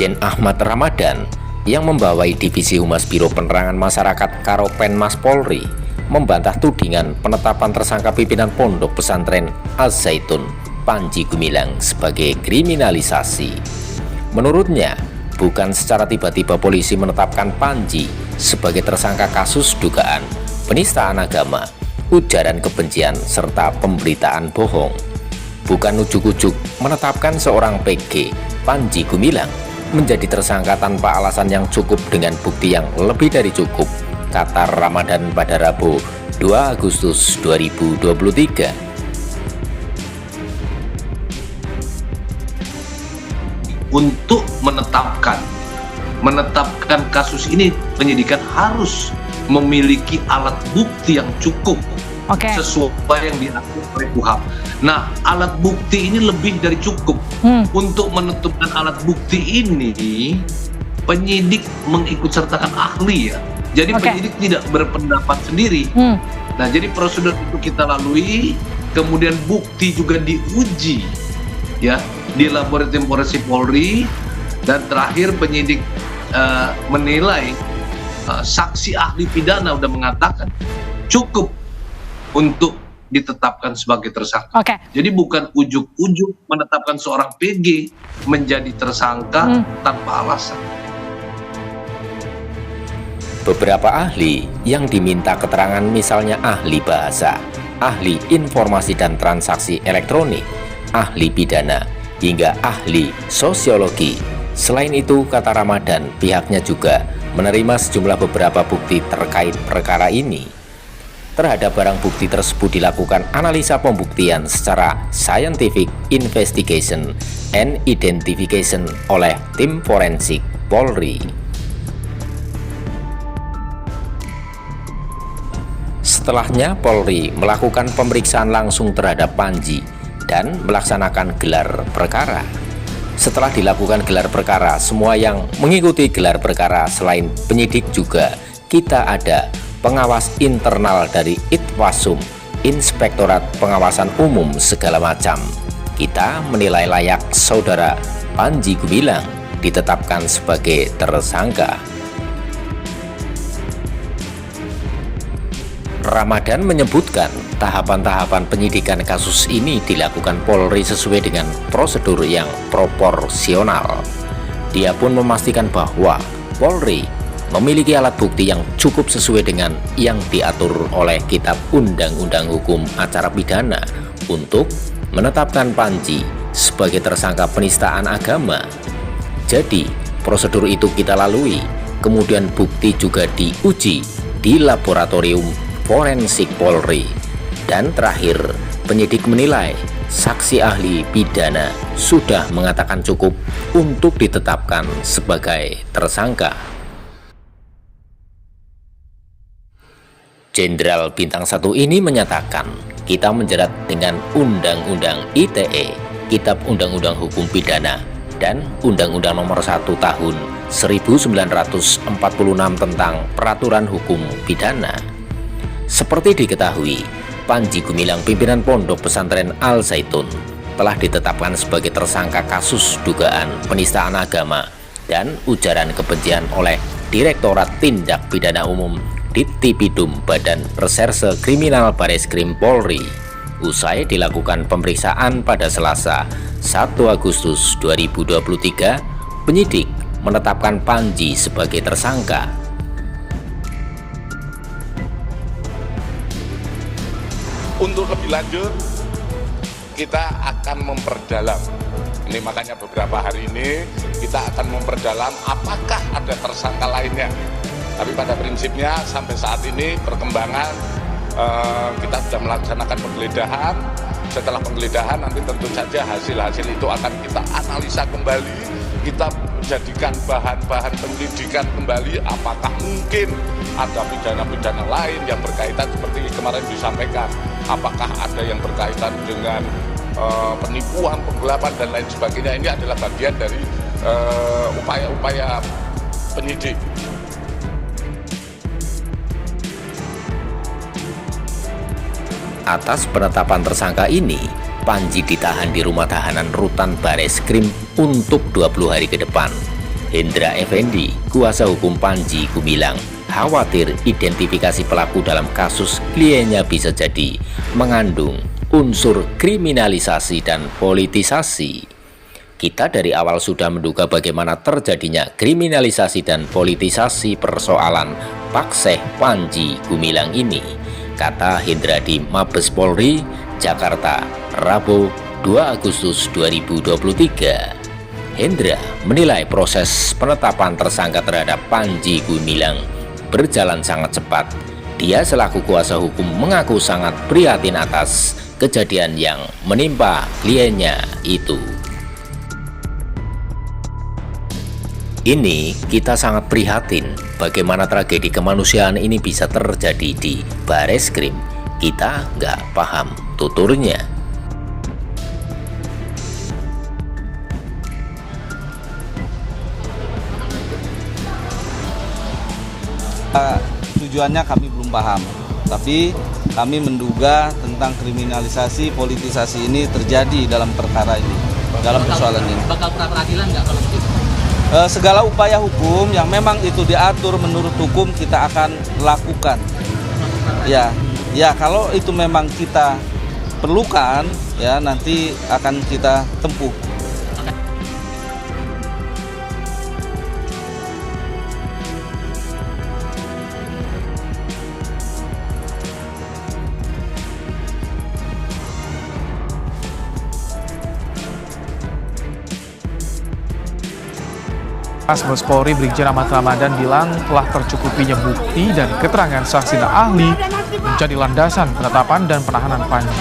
Irjen Ahmad Ramadan yang membawai Divisi Humas Biro Penerangan Masyarakat Karopenmas Polri membantah tudingan penetapan tersangka pimpinan Pondok Pesantren Al-Zaitun Panji Gumilang sebagai kriminalisasi. Menurutnya, bukan secara tiba-tiba polisi menetapkan Panji sebagai tersangka kasus dugaan penistaan agama, ujaran kebencian, serta pemberitaan bohong. Bukan ujuk-ujuk menetapkan seorang PG, Panji Gumilang, menjadi tersangka tanpa alasan yang cukup dengan bukti yang lebih dari cukup, kata Ramadan pada Rabu 2 Agustus 2023. Untuk menetapkan kasus ini, penyidikan harus memiliki alat bukti yang cukup sesuai yang diatur oleh KUHP. Nah, alat bukti ini lebih dari cukup. Untuk menentukan alat bukti ini, penyidik mengikutsertakan ahli ya. Jadi penyidik tidak berpendapat sendiri. Nah, jadi prosedur itu kita lalui, kemudian bukti juga diuji ya di laboratorium forensik Polri, dan terakhir penyidik menilai saksi ahli pidana udah mengatakan cukup untuk ditetapkan sebagai tersangka. Jadi bukan ujuk-ujuk menetapkan seorang PG menjadi tersangka tanpa alasan. Beberapa ahli yang diminta keterangan, misalnya ahli bahasa, ahli informasi dan transaksi elektronik, ahli pidana, hingga ahli sosiologi. Selain itu, kata Ramadan, pihaknya juga menerima sejumlah beberapa bukti terkait perkara ini. Terhadap barang bukti tersebut dilakukan analisa pembuktian secara scientific investigation and identification oleh tim forensik Polri. Setelahnya, Polri melakukan pemeriksaan langsung terhadap Panji dan melaksanakan gelar perkara. Setelah dilakukan gelar perkara, semua yang mengikuti gelar perkara selain penyidik juga kita ada pengawas internal dari Itwasum, Inspektorat Pengawasan Umum segala macam. Kita menilai layak saudara Panji Gumilang ditetapkan sebagai tersangka. Ramadan menyebutkan tahapan-tahapan penyidikan kasus ini dilakukan Polri sesuai dengan prosedur yang proporsional. Dia pun memastikan bahwa Polri memiliki alat bukti yang cukup sesuai dengan yang diatur oleh Kitab Undang-Undang Hukum Acara Pidana untuk menetapkan Panji sebagai tersangka penistaan agama. Jadi, prosedur itu kita lalui, kemudian bukti juga diuji di laboratorium forensik Polri, dan terakhir penyidik menilai saksi ahli pidana sudah mengatakan cukup untuk ditetapkan sebagai tersangka. Jenderal Bintang 1 ini menyatakan, kita menjerat dengan Undang-Undang ITE, Kitab Undang-Undang Hukum Pidana, dan Undang-Undang Nomor 1 Tahun 1946 tentang Peraturan Hukum Pidana. Seperti diketahui, Panji Gumilang, pimpinan Pondok Pesantren Al-Zaitun, telah ditetapkan sebagai tersangka kasus dugaan penistaan agama dan ujaran kebencian oleh Direktorat Tindak Pidana Umum Dittipidum Badan Reserse Kriminal Bareskrim Polri. Usai dilakukan pemeriksaan pada Selasa 1 Agustus 2023, penyidik menetapkan Panji sebagai tersangka. Untuk lebih lanjut, kita akan memperdalam. Ini makanya beberapa hari ini kita akan memperdalam apakah ada tersangka lainnya. Tapi pada prinsipnya sampai saat ini perkembangan kita sudah melaksanakan penggeledahan. Setelah penggeledahan nanti tentu saja hasil-hasil itu akan kita analisa kembali, kita jadikan bahan-bahan penyelidikan kembali apakah mungkin ada pidana-pidana lain yang berkaitan seperti kemarin disampaikan, apakah ada yang berkaitan dengan penipuan, penggelapan dan lain sebagainya. Ini adalah bagian dari upaya-upaya penyidik. Atas penetapan tersangka ini, Panji ditahan di rumah tahanan Rutan Bareskrim untuk 20 hari ke depan. Hendra Effendi, kuasa hukum Panji Gumilang, khawatir identifikasi pelaku dalam kasus kliennya bisa jadi mengandung unsur kriminalisasi dan politisasi. Kita dari awal sudah menduga bagaimana terjadinya kriminalisasi dan politisasi persoalan Pakseh Panji Gumilang ini, kata Hendra di Mabes Polri, Jakarta, Rabu 2 Agustus 2023. Hendra menilai proses penetapan tersangka terhadap Panji Gumilang berjalan sangat cepat. Dia selaku kuasa hukum mengaku sangat prihatin atas kejadian yang menimpa kliennya itu. Ini kita sangat prihatin bagaimana tragedi kemanusiaan ini bisa terjadi di Bareskrim. Kita nggak paham, tuturnya. Tujuannya kami belum paham, tapi kami menduga tentang kriminalisasi, politisasi ini terjadi dalam perkara ini, dalam persoalan ini. Bakal peradilan nggak kalau begitu? Segala upaya hukum yang memang itu diatur menurut hukum kita akan lakukan. Ya kalau itu memang kita perlukan, ya nanti akan kita tempuh. Mabes Polri Brigjen Ahmad Ramadan bilang telah tercukupinya bukti dan keterangan saksi dan ahli menjadi landasan penetapan dan penahanan Panji.